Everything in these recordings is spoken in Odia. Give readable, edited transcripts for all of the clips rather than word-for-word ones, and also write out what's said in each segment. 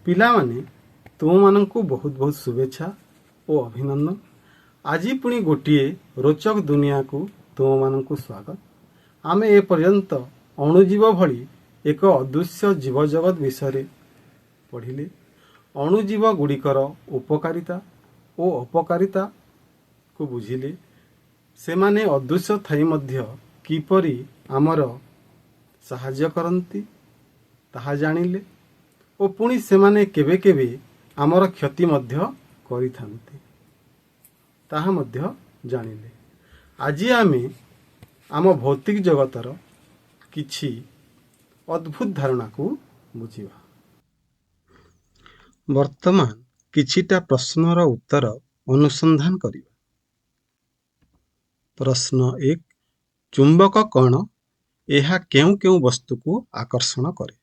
ପିଲାମାନେ ତୁମମାନଙ୍କୁ ବହୁତ ବହୁତ ଶୁଭେଚ୍ଛା ଓ ଅଭିନନ୍ଦନ। ଆଜି ପୁଣି ଗୋଟିଏ ରୋଚକ ଦୁନିଆକୁ ତୁମମାନଙ୍କୁ ସ୍ୱାଗତ। ଆମେ ଏପର୍ଯ୍ୟନ୍ତ ଅଣୁଜୀବ ଭଳି ଏକ ଅଦୃଶ୍ୟ ଜୀବଜଗତ ବିଷୟରେ ପଢ଼ିଲେ। ଅଣୁଜୀବ ଗୁଡ଼ିକର ଉପକାରିତା ଓ ଅପକାରିତାକୁ ବୁଝିଲେ। ସେମାନେ ଅଦୃଶ୍ୟ ଥାଇ ମଧ୍ୟ କିପରି ଆମର ସାହାଯ୍ୟ କରନ୍ତି ତାହା ଜାଣିଲେ ଓ ପୁଣି ସେମାନେ କେବେ କେବେ ଆମର କ୍ଷତି ମଧ୍ୟ କରିଥାନ୍ତି ତାହା ମଧ୍ୟ ଜାଣିଲେ। ଆଜି ଆମେ ଆମ ଭୌତିକ ଜଗତର କିଛି ଅଦ୍ଭୁତ ଧାରଣାକୁ ବୁଝିବା। ବର୍ତ୍ତମାନ କିଛିଟା ପ୍ରଶ୍ନର ଉତ୍ତର ଅନୁସନ୍ଧାନ କରିବା। ପ୍ରଶ୍ନ 1, ଚୁମ୍ବକ କ'ଣ? ଏହା କେଉଁ କେଉଁ ବସ୍ତୁକୁ ଆକର୍ଷଣ କରେ?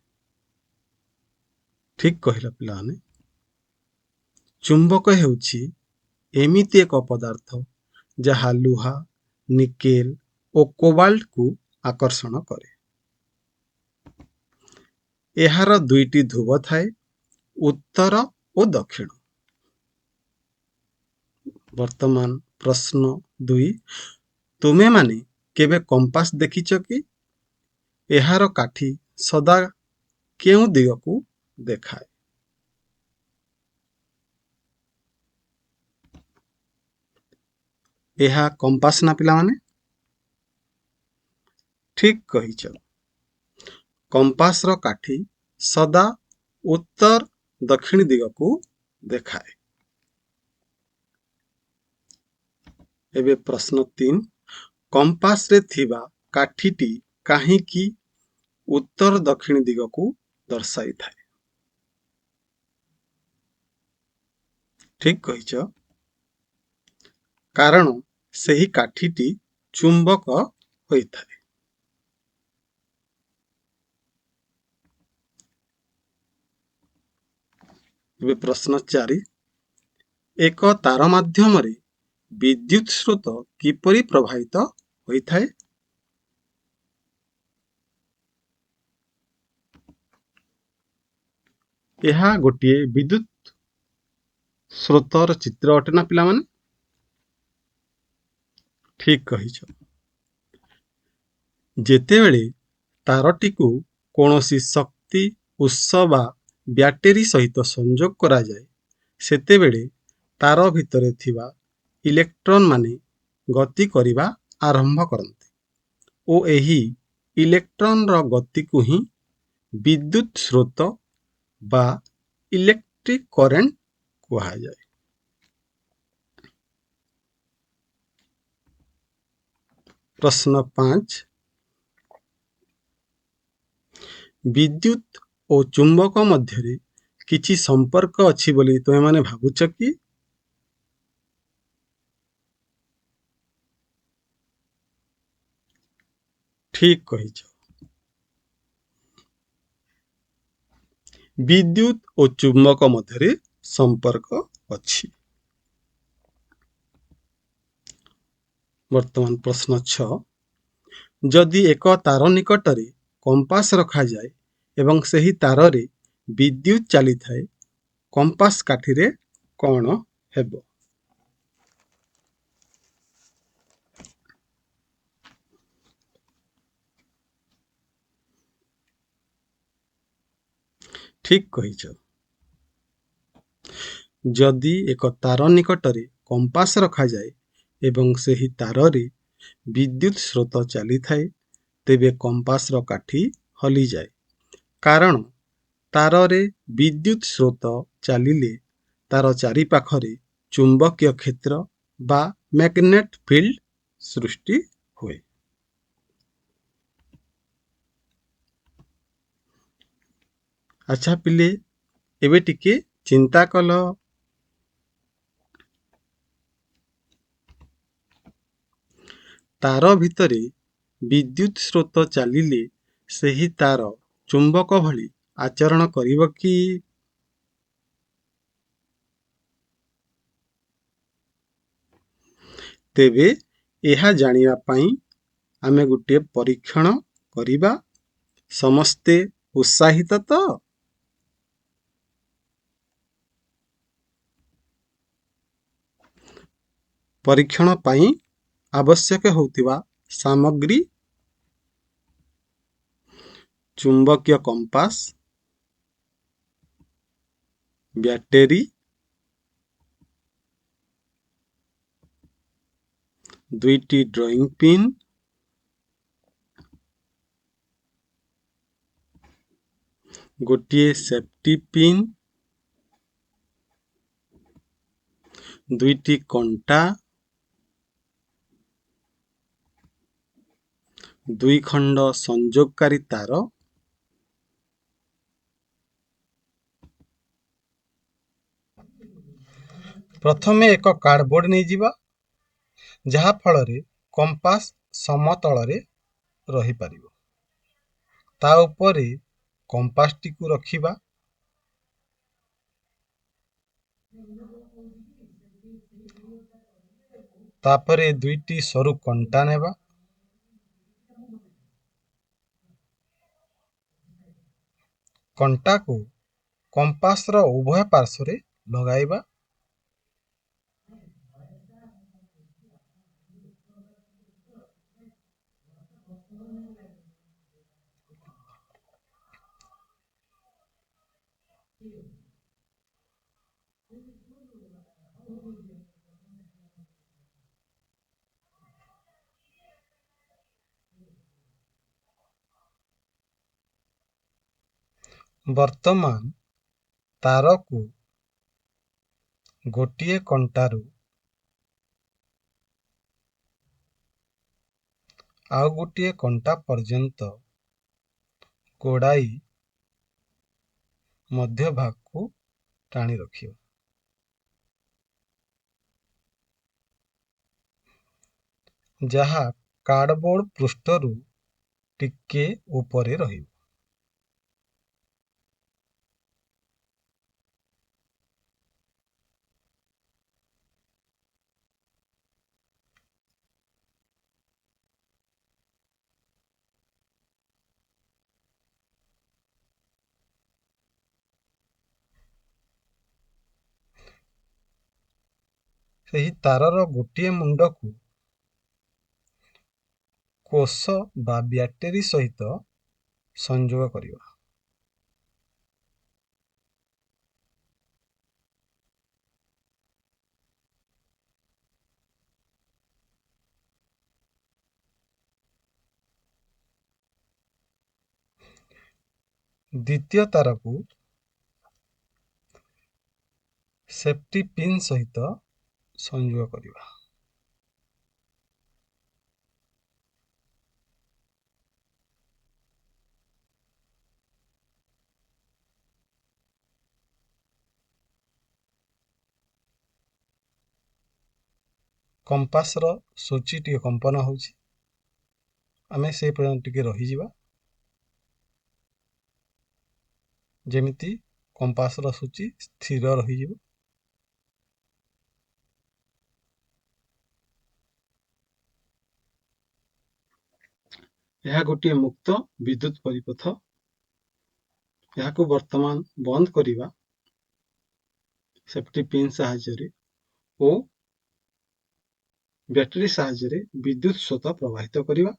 ଠିକ୍ କହିଲ ପିଲାମାନେ। ଚୁମ୍ବକ ହେଉଛି ଏମିତି ଏକ ପଦାର୍ଥ ଯାହା ଲୁହା, ନିକେଲ ଓ କୋବାଲ୍ଟକୁ ଆକର୍ଷଣ କରେ। ଏହାର ଦୁଇଟି ଧ୍ରୁବ ଥାଏ, ଉତ୍ତର ଓ ଦକ୍ଷିଣ। ବର୍ତ୍ତମାନ ପ୍ରଶ୍ନ 2, ତୁମେମାନେ କେବେ କମ୍ପାସ ଦେଖିଛ କି? ଏହାର କାଠି ସଦା କେଉଁ ଦିଗକୁ ଦେଖାଏ? ଏହା କମ୍ପାସ ନା ପିଲାମାନେ? ଠିକ୍ କହିଛ। କମ୍ପାସର କାଠି ସଦା ଉତ୍ତର ଦକ୍ଷିଣ ଦିଗକୁ ଦେଖାଏ। ଏବେ ପ୍ରଶ୍ନ 3, କମ୍ପାସରେ ଥିବା କାଠିଟି କାହିଁକି ଉତ୍ତର ଦକ୍ଷିଣ ଦିଗକୁ ଦର୍ଶାଇଥାଏ? ଠିକ୍ କହିଛ। କାରଣ ସେହି କାଠିଟି ଚୁମ୍ବକ ହୋଇଥାଏ। ଏବେ ପ୍ରଶ୍ନ 4, ଏକ ତାର ମାଧ୍ୟମରେ ବିଦ୍ୟୁତ ସ୍ରୋତ କିପରି ପ୍ରବାହିତ ହୋଇଥାଏ? ଏହା ଗୋଟିଏ ବିଦ୍ୟୁତ ସ୍ରୋତର ଚିତ୍ର ଅଟେ ନା ପିଲାମାନେ? ଠିକ୍ କହିଛ। ଯେତେବେଳେ ତାରଟିକୁ କୌଣସି ଶକ୍ତି ଉତ୍ସ ବା ବ୍ୟାଟେରୀ ସହିତ ସଂଯୋଗ କରାଯାଏ, ସେତେବେଳେ ତାର ଭିତରେ ଥିବା ଇଲେକ୍ଟ୍ରନ ମାନେ ଗତି କରିବା ଆରମ୍ଭ କରନ୍ତି ଓ ଏହି ଇଲେକ୍ଟ୍ରନର ଗତିକୁ ହିଁ ବିଦ୍ୟୁତ ସ୍ରୋତ ବା ଇଲେକ୍ଟ୍ରିକ କରେଣ୍ଟ କୁହାଯାଏ। ପ୍ରଶ୍ନ 5, ବିଦ୍ୟୁତ ଓ ଚୁମ୍ବକ ମଧ୍ୟରେ କିଛି ସମ୍ପର୍କ ଅଛି ବୋଲି ତୁମେମାନେ ଭାବୁଛ କି? ଠିକ୍ କହିଛ। ବିଦ୍ୟୁତ ଓ ଚୁମ୍ବକ ମଧ୍ୟରେ ସମ୍ପର୍କ ଅଛି। ବର୍ତ୍ତମାନ ପ୍ରଶ୍ନ 6, ଯଦି ଏକ ତାର ନିକଟରେ କମ୍ପାସ ରଖାଯାଏ ଏବଂ ସେହି ତାରରେ ବିଦ୍ୟୁତ ଚାଲିଥାଏ, କମ୍ପାସ କାଠିରେ କ'ଣ ହେବ? ଠିକ୍ କହିଛ। ଯଦି ଏକ ତାର ନିକଟରେ କମ୍ପାସ ରଖାଯାଏ ଏବଂ ସେହି ତାରରେ ବିଦ୍ୟୁତ ସ୍ରୋତ ଚାଲିଥାଏ, ତେବେ କମ୍ପାସର କାଠି ହଲିଯାଏ। କାରଣ ତାରରେ ବିଦ୍ୟୁତ ସ୍ରୋତ ଚାଲିଲେ ତାର ଚାରିପାଖରେ ଚୁମ୍ବକୀୟ କ୍ଷେତ୍ର ବା ମ୍ୟାଗ୍ନେଟ ଫିଲ୍ଡ ସୃଷ୍ଟି ହୁଏ। ଆଚ୍ଛା ପିଲେ, ଏବେ ଟିକେ ଚିନ୍ତା କଲ। ତାର ଭିତରେ ବିଦ୍ୟୁତ ସ୍ରୋତ ଚାଲିଲେ ସେହି ତାର ଚୁମ୍ବକ ଭଳି ଆଚରଣ କରିବ କି? ତେବେ ଏହା ଜାଣିବା ପାଇଁ ଆମେ ଗୋଟିଏ ପରୀକ୍ଷଣ କରିବା। ସମସ୍ତେ ଉତ୍ସାହିତ ତ? ପରୀକ୍ଷଣ ପାଇଁ ଆବଶ୍ୟକ ହେଉଥିବା ସାମଗ୍ରୀ ଚୁମ୍ବକୀୟ କମ୍ପାସ, ବ୍ୟାଟେରୀ, ଦୁଇଟି ଡ୍ରଇଂ ପିନ୍, ଗୋଟିଏ ସେଫ୍ଟି ପିନ୍, ଦୁଇଟି କଣ୍ଟା, ଦୁଇ ଖଣ୍ଡ ସଂଯୋଗକାରୀ ତାର, ପ୍ରଥମେ ଏକ କାର୍ଡବୋର୍ଡ ନେଇଯିବା, ଯାହା ଫଳରେ କମ୍ପାସ ସମତଳରେ ରହିପାରିବ। ତା ଉପରେ କମ୍ପାସଟିକୁ ରଖିବା। ତାପରେ ଦୁଇଟି ସରୁ କଣ୍ଟା ନେବା। କଣ୍ଟାକୁ କମ୍ପାସର ଉଭୟ ପାର୍ଶ୍ୱରେ ଲଗାଇବା। ବର୍ତ୍ତମାନ ତାରକୁ ଗୋଟିଏ କଣ୍ଟାରୁ ଆଉ ଗୋଟିଏ କଣ୍ଟା ପର୍ଯ୍ୟନ୍ତ ଗୋଡ଼ାଇ ମଧ୍ୟ ଭାଗକୁ ଟାଣି ରଖିବା। ଯାହା କାର୍ଡବୋର୍ଡ ପୃଷ୍ଠରୁ ଟିକେ ଉପରେ ରହିବ। ସେହି ତାରର ଗୋଟିଏ ମୁଣ୍ଡକୁ କୋଷ ବା ବ୍ୟାଟେରୀ ସହିତ ସଂଯୋଗ କରିବା। ଦ୍ୱିତୀୟ ତାରକୁ ସେଫ୍ଟି ପିନ୍ ସହିତ ସଂଯୋଗ କରିବା। କମ୍ପାସର ସୂଚୀ ଟିକେ କମ୍ପନ ହେଉଛି। ଆମେ ସେ ପର୍ଯ୍ୟନ୍ତ ଟିକେ ରହିଯିବା, ଯେମିତି କମ୍ପାସର ସୂଚୀ ସ୍ଥିର ରହିଯିବ। ଏହା ଗୋଟିଏ ମୁକ୍ତ ବିଦ୍ୟୁତ ପରିପଥ। ଏହାକୁ ବର୍ତ୍ତମାନ ବନ୍ଦ କରିବା ସେଫ୍ଟି ପିନ୍ ସାହାଯ୍ୟରେ ଓ ବ୍ୟାଟେରୀ ସାହାଯ୍ୟରେ ବିଦ୍ୟୁତ ସ୍ରୋତ ପ୍ରବାହିତ କରିବା।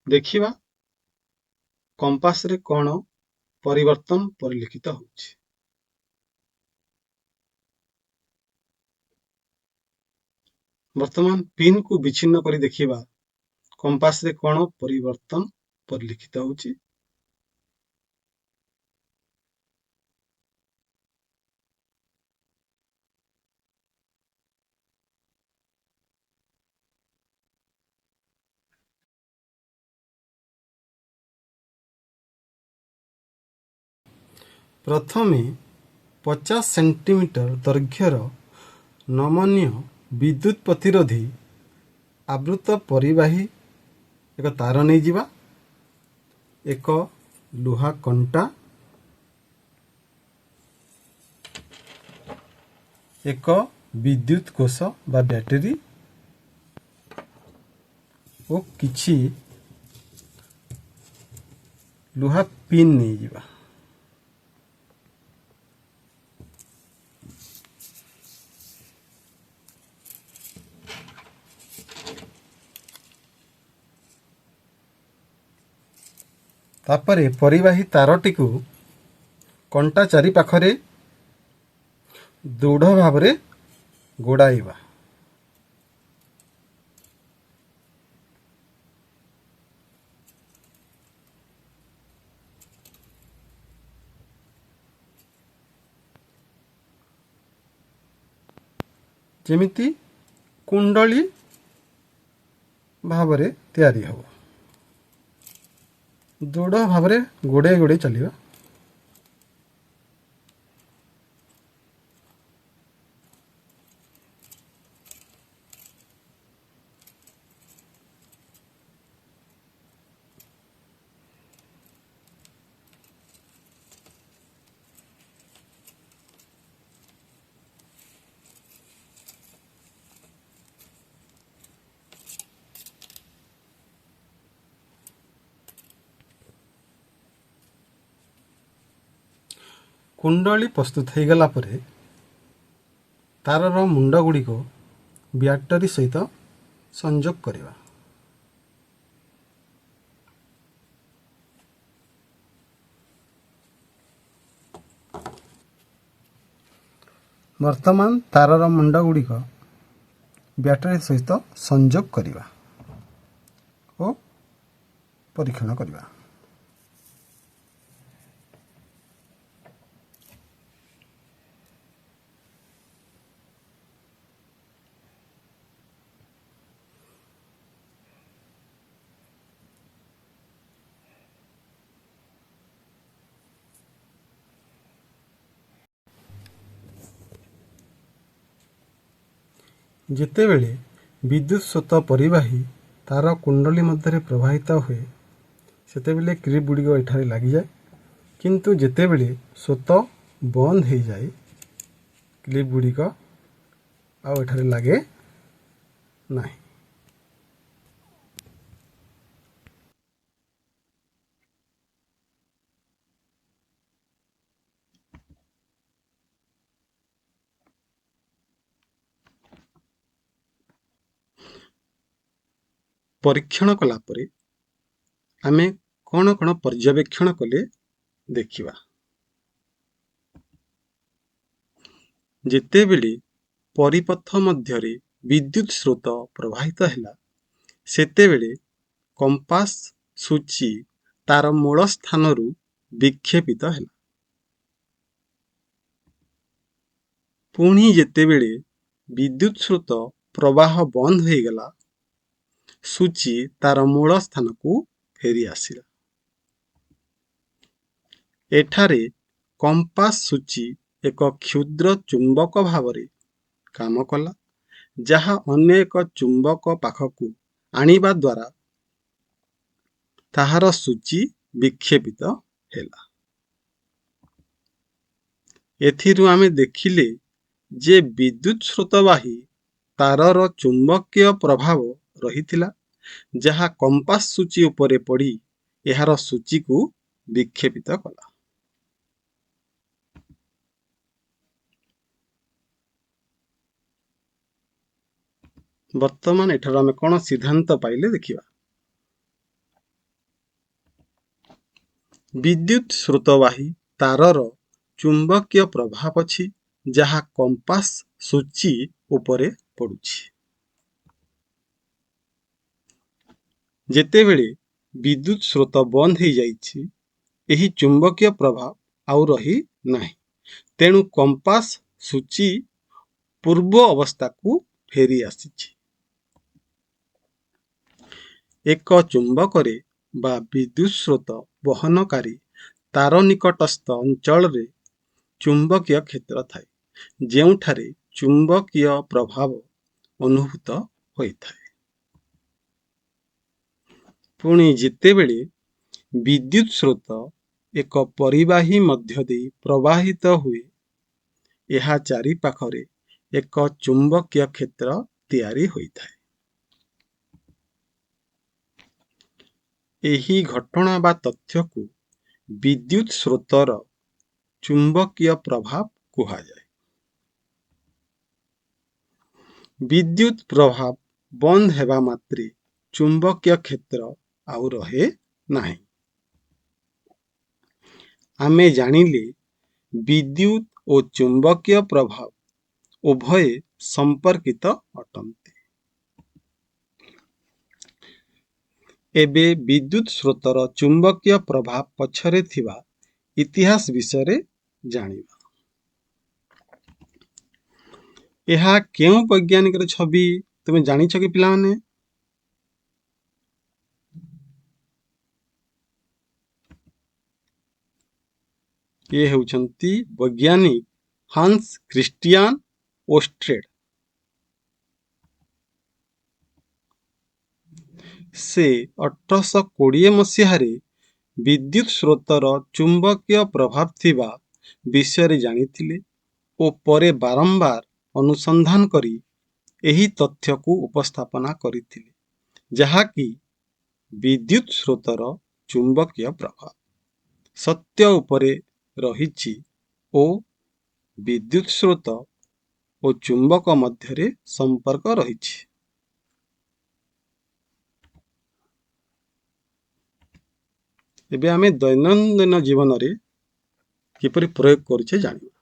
ଦେଖିବା କମ୍ପାସରେ କ'ଣ ପରିବର୍ତ୍ତନ ପରିଲକ୍ଷିତ ହେଉଛି। ବର୍ତ୍ତମାନ ପିନ୍କୁ ବିଚ୍ଛିନ୍ନ କରି ଦେଖିବା କମ୍ପାସରେ କ'ଣ ପରିବର୍ତ୍ତନ ପରିଲକ୍ଷିତ ହେଉଛି। ପ୍ରଥମେ 50 ସେଣ୍ଟିମିଟର ଦୈର୍ଘ୍ୟର ନମନୀୟ ବିଦ୍ୟୁତ ପ୍ରତିରୋଧୀ ଆବୃତ ପରିବାହୀ ଏକ ତାର ନେଇଯିବା। ଏକ ଲୁହା କଣ୍ଟା, ଏକ ବିଦ୍ୟୁତ କୋଷ ବା ବ୍ୟାଟେରୀ ଓ କିଛି ଲୁହା ପିନ୍ ନେଇଯିବା। ତାପରେ ପରିବାହୀ ତାରଟିକୁ କଣ୍ଟା ଚାରିପାଖରେ ଦୃଢ଼ ଭାବରେ ଗୋଡ଼ାଇବା। ଯେମିତି କୁଣ୍ଡଳୀ ଭାବରେ ତିଆରି ହେବ। ଦୃଢ଼ ଭାବରେ ଗୋଡ଼େଇ ଗୋଡ଼େଇ ଚାଲିବା। କୁଣ୍ଡଳୀ ପ୍ରସ୍ତୁତ ହୋଇଗଲା ପରେ ତାରର ମୁଣ୍ଡ ଗୁଡ଼ିକ ବ୍ୟାଟରୀ ସହିତ ସଂଯୋଗ କରିବା। ବର୍ତ୍ତମାନ ତାରର ମୁଣ୍ଡ ଗୁଡ଼ିକ ବ୍ୟାଟରୀ ସହିତ ସଂଯୋଗ କରିବା ଓ ପରୀକ୍ଷଣ କରିବା। ଯେତେବେଳେ ବିଦ୍ୟୁତ୍ ସ୍ରୋତ ପରିବାହୀ ତାର କୁଣ୍ଡଳୀ ମଧ୍ୟରେ ପ୍ରବାହିତ ହୁଏ ସେତେବେଳେ କ୍ଲିପ୍ ଗୁଡ଼ିକ ଏଠାରେ ଲାଗିଯାଏ, କିନ୍ତୁ ଯେତେବେଳେ ସ୍ରୋତ ବନ୍ଦ ହୋଇଯାଏ କ୍ଲିପ୍ ଗୁଡ଼ିକ ଆଉ ଏଠାରେ ଲାଗେ ନାହିଁ। ପରୀକ୍ଷଣ କଲା ପରେ ଆମେ କ'ଣ କ'ଣ ପର୍ଯ୍ୟବେକ୍ଷଣ କଲେ ଦେଖିବା। ଯେତେବେଳେ ପରିପଥ ମଧ୍ୟରେ ବିଦ୍ୟୁତ୍ ସ୍ରୋତ ପ୍ରବାହିତ ହେଲା ସେତେବେଳେ କମ୍ପାସ ସୂଚୀ ତାର ମୂଳ ସ୍ଥାନରୁ ବିକ୍ଷେପିତ ହେଲା। ପୁଣି ଯେତେବେଳେ ବିଦ୍ୟୁତ୍ ସ୍ରୋତ ପ୍ରବାହ ବନ୍ଦ ହୋଇଗଲା ସୂଚୀ ତାର ମୂଳ ସ୍ଥାନକୁ ଫେରି ଆସିଲା। ଏଠାରେ କମ୍ପାସ ସୂଚୀ ଏକ କ୍ଷୁଦ୍ର ଚୁମ୍ବକ ଭାବରେ କାମ କଲା, ଯାହା ଅନ୍ୟ ଏକ ଚୁମ୍ବକ ପାଖକୁ ଆଣିବା ଦ୍ୱାରା ତାହାର ସୂଚୀ ବିକ୍ଷେପିତ ହେଲା। ଏଥିରୁ ଆମେ ଦେଖିଲେ ଯେ ବିଦ୍ୟୁତ୍ ସ୍ରୋତବାହୀ ତାରର ଚୁମ୍ବକୀୟ ପ୍ରଭାବ ରହିଥିଲା, ଯାହା କମ୍ପାସ ସୂଚୀ ଉପରେ ପଡ଼ି ଏହାର ସୂଚୀକୁ ବିକ୍ଷେପିତ କଲା। ବର୍ତ୍ତମାନ ଏଠାରୁ ଆମେ କ'ଣ ସିଦ୍ଧାନ୍ତ ପାଇଲେ ଦେଖିବା। ବିଦ୍ୟୁତ୍ ସ୍ରୋତବାହୀ ତାରର ଚୁମ୍ବକୀୟ ପ୍ରଭାବ ଅଛି, ଯାହା କମ୍ପାସ ସୂଚୀ ଉପରେ ପଡ଼ୁଛି। ଯେତେବେଳେ ବିଦ୍ୟୁତ୍ ସ୍ରୋତ ବନ୍ଦ ହୋଇଯାଇଛି ଏହି ଚୁମ୍ବକୀୟ ପ୍ରଭାବ ଆଉ ରହି ନାହିଁ, ତେଣୁ କମ୍ପାସ ସୂଚୀ ପୂର୍ବ ଅବସ୍ଥାକୁ ଫେରି ଆସିଛି। ଏକ ଚୁମ୍ବକରେ ବା ବିଦ୍ୟୁତ୍ ସ୍ରୋତ ବହନକାରୀ ତାର ନିକଟସ୍ଥ ଅଞ୍ଚଳରେ ଚୁମ୍ବକୀୟ କ୍ଷେତ୍ର ଥାଏ, ଯେଉଁଠାରେ ଚୁମ୍ବକୀୟ ପ୍ରଭାବ ଅନୁଭୂତ ହୋଇଥାଏ। ପୁଣି ଯେତେବେଳେ ବିଦ୍ୟୁତ୍ ସ୍ରୋତ ଏକ ପରିବାହୀ ମଧ୍ୟ ଦେଇ ପ୍ରବାହିତ ହୁଏ ଏହା ଚାରିପାଖରେ ଏକ ଚୁମ୍ବକୀୟ କ୍ଷେତ୍ର ତିଆରି ହୋଇଥାଏ। ଏହି ଘଟଣା ବା ତଥ୍ୟକୁ ବିଦ୍ୟୁତ୍ ସ୍ରୋତର ଚୁମ୍ବକୀୟ ପ୍ରଭାବ କୁହାଯାଏ। ବିଦ୍ୟୁତ୍ ପ୍ରଭାବ ବନ୍ଦ ହେବା ମାତ୍ରେ ଚୁମ୍ବକୀୟ କ୍ଷେତ୍ର ଆଉ ରହେ ନାହିଁ। आमे जानिले विद्युत और चुंबकीय प्रभाव उभय संपर्कित अटंती। एबे विद्युत स्रोतर चुंबकीय प्रभाव पछरे थिबा इतिहास विषय जानिबा। यह केउं वैज्ञानिक छवि तुम जानिछ कि पिला माने? ये हेउछंती वैज्ञानिक हांस क्रिस्टियान ओस्ट्रेड। से 1820 मसीहारे विद्युत स्रोतर चुंबकीय प्रभाव थिबा विषय जानिथिले ओ परे बारंबार अनुसंधान करी एही तथ्य को उपस्थापना करिथिले, जहाकी विद्युत स्रोतर चुंबकीय प्रभाव सत्य उपरे रहिछि ओ विद्युत स्रोत ओ चुंबक मध्यरे संपर्क रहिछि। एबे आमे दैनंदिन जीवन रे किपरि प्रयोग करिछे जानिबा।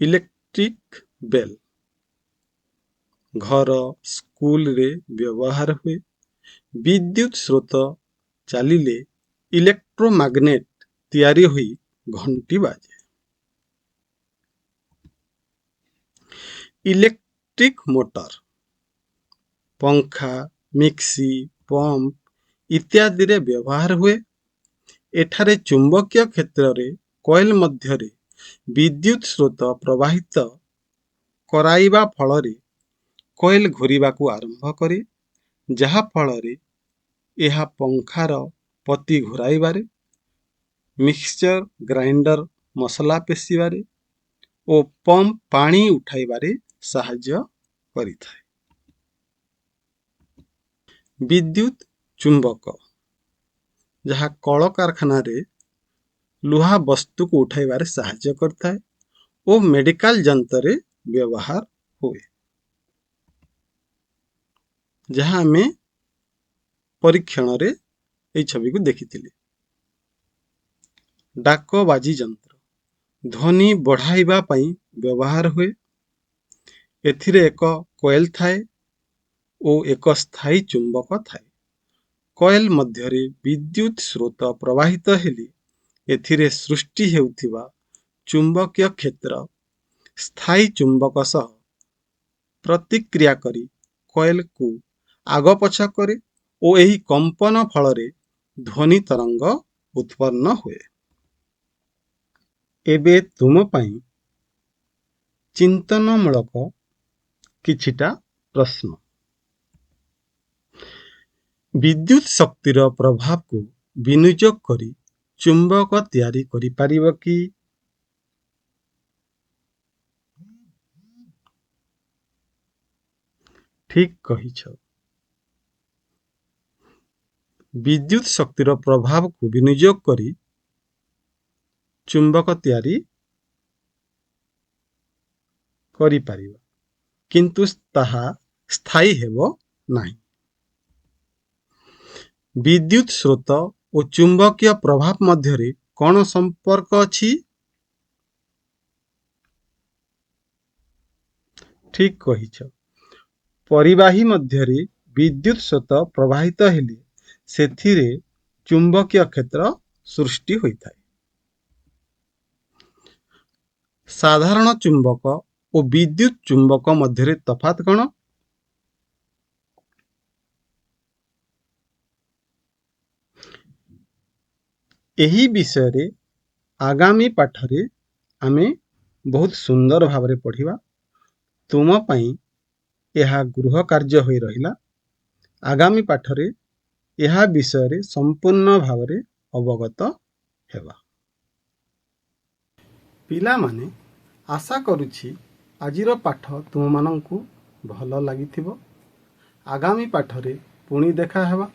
इलेक्ट्रिक बेल घर स्कूल रे व्यवहार हुए। विद्युत स्रोत चलिले इलेक्ट्रोमैग्नेट तैयारी हुई घंटी बाजे। इलेक्ट्रिक मोटर पंखा मिक्सी पंप इत्यादि रे व्यवहार हुए। एठारे चुंबकीय क्षेत्र रे कॉइल मध्यरे विद्युत स्रोत प्रवाहित कराइबा फଳରେ कॉइल घूरिबा को आरंभ करे, जहा फଳରେ यह पंखार पति घुराइबारे, मिक्सचर ग्राइंडर मसला पेशिबारे ओ पंप पानी उठाइबारे साहाय्य करिथाय। विद्युत चुंबक जहा कल कारखाना रे लुहा वस्तु को उठाइबारे साहाय्य करता है ओ मेडिकल जंतर रे व्यवहार हुए, जहां में परीक्षण रे ए छवि को देखिथिले। डाकबाजी यंत्र ध्वनि बढ़ाइबा पई व्यवहार हुए। एथिरे एक कॉइल थाए ओ एक स्थायी चुंबक थाए। कॉइल मध्यरे विद्युत स्रोत प्रवाहित हेले एथिरे सृष्टि हेउथिबा चुंबकीय क्षेत्र स्थायी चुंबक सह प्रतिक्रिया करी कॉइल को आग पछ करे ओ एही कंपन फଳରେ ध्वनि तरंग उत्पन्न हुए। एबे तुम पई चिंतनमूलक किछिटा प्रश्न। विद्युत शक्तिर प्रभाव को विनियोग करी चुंबक तैयारी करि पारिबो कि? ठीक कहिछ। विद्युत शक्तिर प्रभाव को विनियोग करी चुंबक तैयारी करि पारिबो, किंतु ताहा स्थायी हेबो नाही। विद्युत स्रोत और चुंबकीय प्रभाव मध्यरे कौन संपर्क अछि? ठीक कहिछ। परिवाही मध्यरे विद्युत स्रोत प्रवाहित हेले सेथिरे चुंबकीय क्षेत्र सृष्टि होइथाय। साधारण चुंबक और विद्युत चुंबक मध्यरे तफात कौन? एही विषय रे आगामी पाठरे आमे बहुत सुंदर भावरे पढ़िबा। तुम पई यह गृह कार्य होई रहिला। आगामी पाठरे यह विषय रे संपूर्ण भावरे अवगत हेबा। पिला माने आशा करुछि आजिर पाठ तुम मानंकु भल लागिथिबो। आगामी पाठरे पुणी देखा हेबा।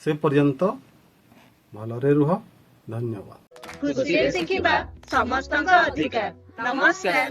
से पर्यंत भलरे रुह। धन्यवाद। खुशी शिखिबा समस्तक अधिकार। नमस्कार।